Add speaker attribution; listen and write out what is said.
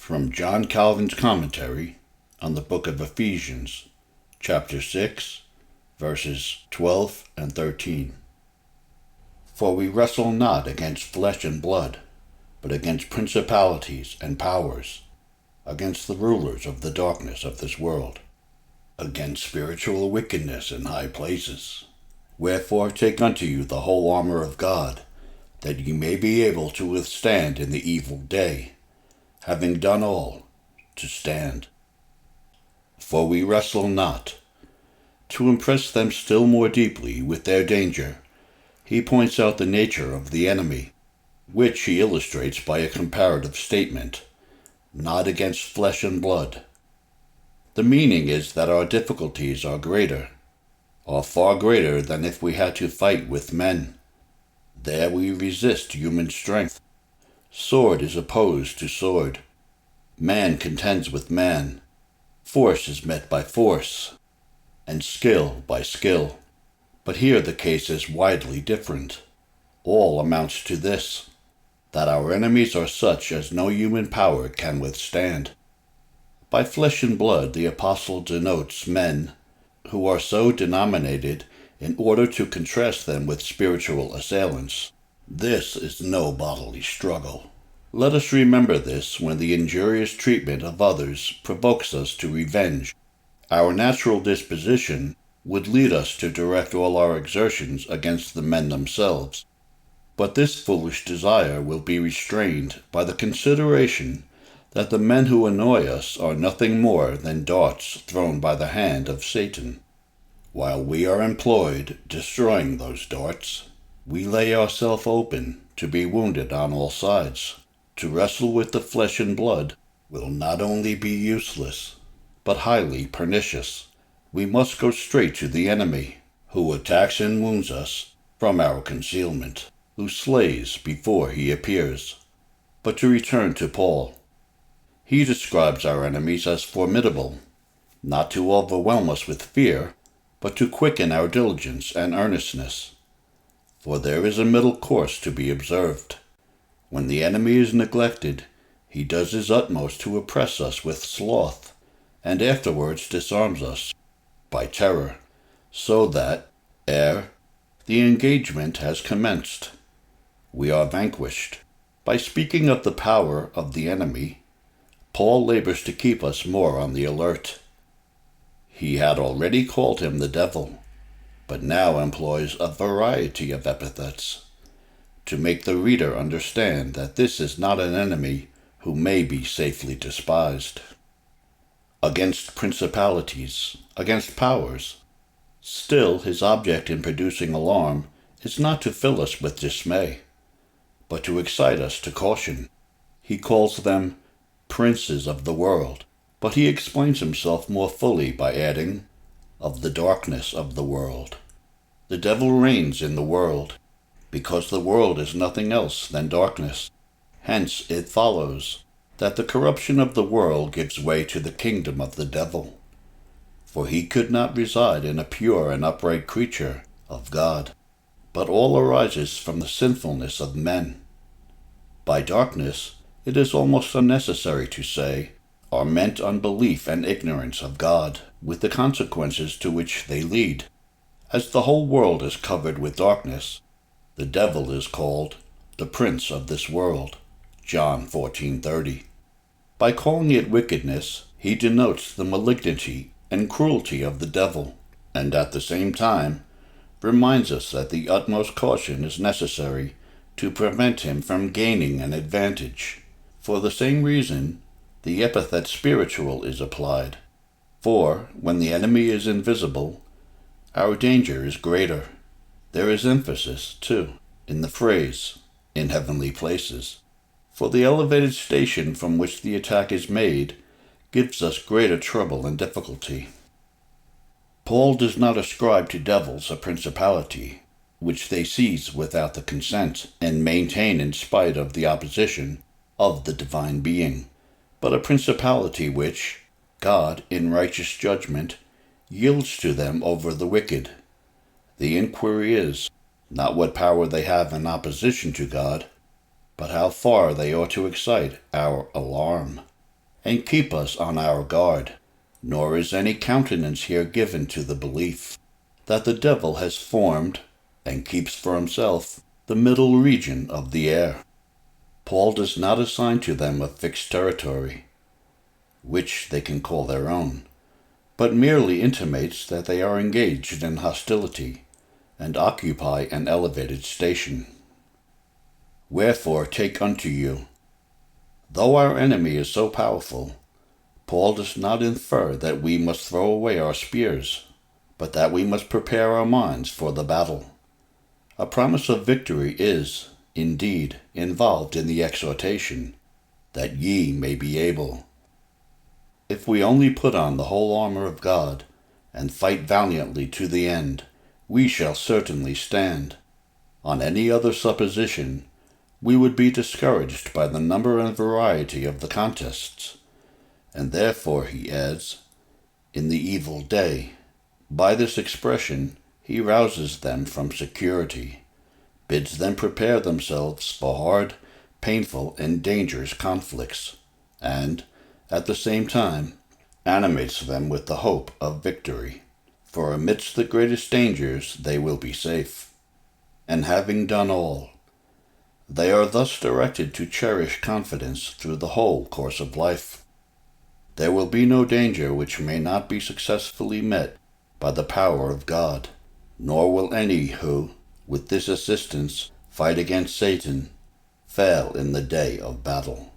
Speaker 1: From John Calvin's commentary on the book of Ephesians, chapter 6, verses 12 and 13. For we wrestle not against flesh and blood, but against principalities and powers, against the rulers of the darkness of this world, against spiritual wickedness in high places. Wherefore take unto you the whole armor of God, that ye may be able to withstand in the evil day, having done all, to stand. For we wrestle not. To impress them still more deeply with their danger, he points out the nature of the enemy, which he illustrates by a comparative statement, not against flesh and blood. The meaning is that our difficulties are far greater than if we had to fight with men. There we resist human strength. Sword is opposed to sword. Man contends with man. Force is met by force, and skill by skill. But here the case is widely different. All amounts to this, that our enemies are such as no human power can withstand. By flesh and blood the apostle denotes men who are so denominated in order to contrast them with spiritual assailants. This is no bodily struggle. Let us remember this when the injurious treatment of others provokes us to revenge. Our natural disposition would lead us to direct all our exertions against the men themselves. But this foolish desire will be restrained by the consideration that the men who annoy us are nothing more than darts thrown by the hand of Satan. While we are employed destroying those darts, we lay ourselves open to be wounded on all sides. To wrestle with the flesh and blood will not only be useless, but highly pernicious. We must go straight to the enemy, who attacks and wounds us from our concealment, who slays before he appears. But to return to Paul, he describes our enemies as formidable, not to overwhelm us with fear, but to quicken our diligence and earnestness. For there is a middle course to be observed. When the enemy is neglected, he does his utmost to oppress us with sloth, and afterwards disarms us by terror, so that, ere the engagement has commenced, we are vanquished. By speaking of the power of the enemy, Paul labors to keep us more on the alert. He had already called him the devil, but now employs a variety of epithets to make the reader understand that this is not an enemy who may be safely despised. Against principalities, against powers. Still, his object in producing alarm is not to fill us with dismay, but to excite us to caution. He calls them princes of the world, but he explains himself more fully by adding, of the darkness of the world. The devil reigns in the world, because the world is nothing else than darkness. Hence it follows that the corruption of the world gives way to the kingdom of the devil. For he could not reside in a pure and upright creature of God, but all arises from the sinfulness of men. By darkness, it is almost unnecessary to say, are meant unbelief and ignorance of God, with the consequences to which they lead. As the whole world is covered with darkness, the devil is called the prince of this world, John 14:30. By calling it wickedness, he denotes the malignity and cruelty of the devil, and at the same time reminds us that the utmost caution is necessary to prevent him from gaining an advantage. For the same reason, the epithet spiritual is applied. For, when the enemy is invisible, our danger is greater. There is emphasis, too, in the phrase, in heavenly places. For the elevated station from which the attack is made gives us greater trouble and difficulty. Paul does not ascribe to devils a principality, which they seize without the consent and maintain in spite of the opposition of the divine being, but a principality which God, in righteous judgment, yields to them over the wicked. The inquiry is, not what power they have in opposition to God, but how far they ought to excite our alarm. and keep us on our guard. Nor is any countenance here given to the belief that the devil has formed, and keeps for himself, the middle region of the air. Paul does not assign to them a fixed territory, which they can call their own, but merely intimates that they are engaged in hostility, and occupy an elevated station. Wherefore take unto you. Though our enemy is so powerful, Paul does not infer that we must throw away our spears, but that we must prepare our minds for the battle. A promise of victory is, indeed, involved in the exhortation, that ye may be able. If we only put on the whole armor of God, and fight valiantly to the end, we shall certainly stand. On any other supposition, we would be discouraged by the number and variety of the contests. And therefore, he adds, in the evil day. By this expression, he rouses them from security, bids them prepare themselves for hard, painful, and dangerous conflicts, and, at the same time, animates them with the hope of victory. For amidst the greatest dangers they will be safe. And having done all, they are thus directed to cherish confidence through the whole course of life. There will be no danger which may not be successfully met by the power of God, nor will any who, with this assistance, fight against Satan, fail in the day of battle.